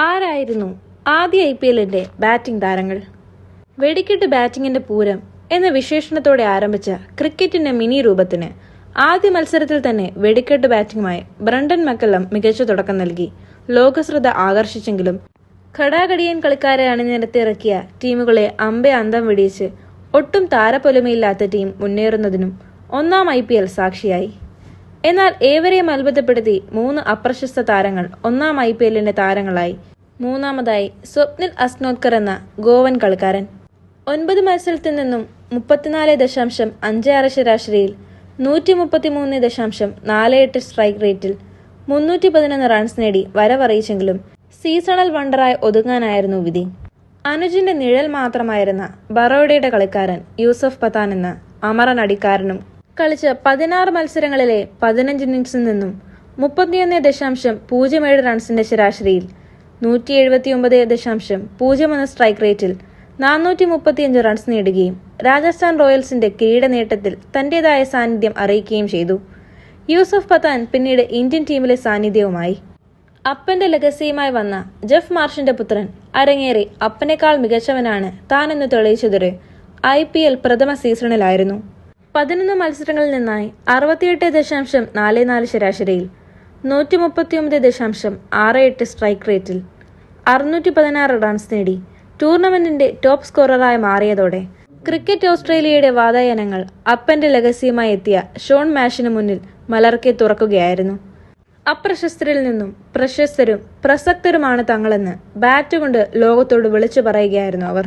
ആരായിരുന്നു ആദ്യ IPLന്റെ ബാറ്റിംഗ് താരങ്ങൾ? വെടിക്കെട്ട് ബാറ്റിംഗിന്റെ പൂരം എന്ന വിശേഷണത്തോടെ ആരംഭിച്ച ക്രിക്കറ്റിന്റെ മിനി രൂപത്തിന് ആദ്യ മത്സരത്തിൽ തന്നെ വെടിക്കെട്ട് ബാറ്റിംഗുമായി ബ്രണ്ടൻ മക്കല്ലം മികച്ച തുടക്കം നൽകി ലോകശ്രദ്ധ ആകർഷിച്ചെങ്കിലും ഘടാഘടിയൻ കളിക്കാരെ അണിനിരത്തിറക്കിയ ടീമുകളെ അമ്പെ അന്തം വെടിയിച്ച് ഒട്ടും താരപ്പൊലിമയില്ലാത്ത ടീം മുന്നേറുന്നതിനും ഒന്നാം IPL സാക്ഷിയായി. എന്നാൽ ഏവരെയും അത്ഭുതപ്പെടുത്തി 3 അപ്രശസ്ത താരങ്ങൾ ഒന്നാം IPLന്റെ താരങ്ങളായി. മൂന്നാമതായി സ്വപ്നിൽ അസ്നോദ്കർ എന്ന ഗോവൻ കളിക്കാരൻ. 9 മത്സരത്തിൽ നിന്നും 34.56 ശരാശരിയിൽ 133.48 സ്ട്രൈക്ക് റേറ്റിൽ 311 റൺസ് നേടി വരവറിയിച്ചെങ്കിലും സീസണൽ വണ്ടറായി ഒതുങ്ങാനായിരുന്നു വിധി. അനുജിന്റെ നിഴൽ മാത്രമായിരുന്ന ബറോഡയുടെ കളിക്കാരൻ യൂസഫ് പത്താൻ എന്ന അമറൻ അടിക്കാരനും കളിച്ച 16 മത്സരങ്ങളിലെ 15 ഇന്നിംഗ്സിൽ നിന്നും 31.07 റൺസിന്റെ ശരാശരിയിൽ 179.01 സ്ട്രൈക്ക് റേറ്റിൽ 435 റൺസ് നേടുകയും രാജസ്ഥാൻ റോയൽസിന്റെ കിരീട നേട്ടത്തിൽ തന്റേതായ സാന്നിധ്യം അറിയിക്കുകയും ചെയ്തു. യൂസഫ് പത്താൻ പിന്നീട് ഇന്ത്യൻ ടീമിലെ സാന്നിധ്യവുമായി. അപ്പന്റെ ലെഗസിയുമായി വന്ന ജെഫ് മാർഷിന്റെ പുത്രൻ അരങ്ങേറി അപ്പനേക്കാൾ മികച്ചവനാണ് താനെന്ന് തെളിയിച്ചതൊരു IPL പ്രഥമ സീസണിലായിരുന്നു. 11 മത്സരങ്ങളിൽ നിന്നായി 68.44 ശരാശരിയിൽ 139.68 സ്ട്രൈക്ക് റേറ്റിൽ 616 റൺസ് നേടി ടൂർണമെന്റിന്റെ ടോപ്പ് സ്കോററായി മാറിയതോടെ ക്രിക്കറ്റ് ഓസ്ട്രേലിയയുടെ വാതായനങ്ങൾ അപ്പന്റെ ലെഗസിയുമായി എത്തിയ ഷോൺ മാഷിന് മുന്നിൽ മലർക്കെ തുറക്കുകയായിരുന്നു. അപ്രശസ്തരിൽ നിന്നും പ്രശസ്തരും പ്രസക്തരുമാണ് തങ്ങളെന്ന് ബാറ്റ് കൊണ്ട് ലോകത്തോട് വിളിച്ചു പറയുകയായിരുന്നു അവർ.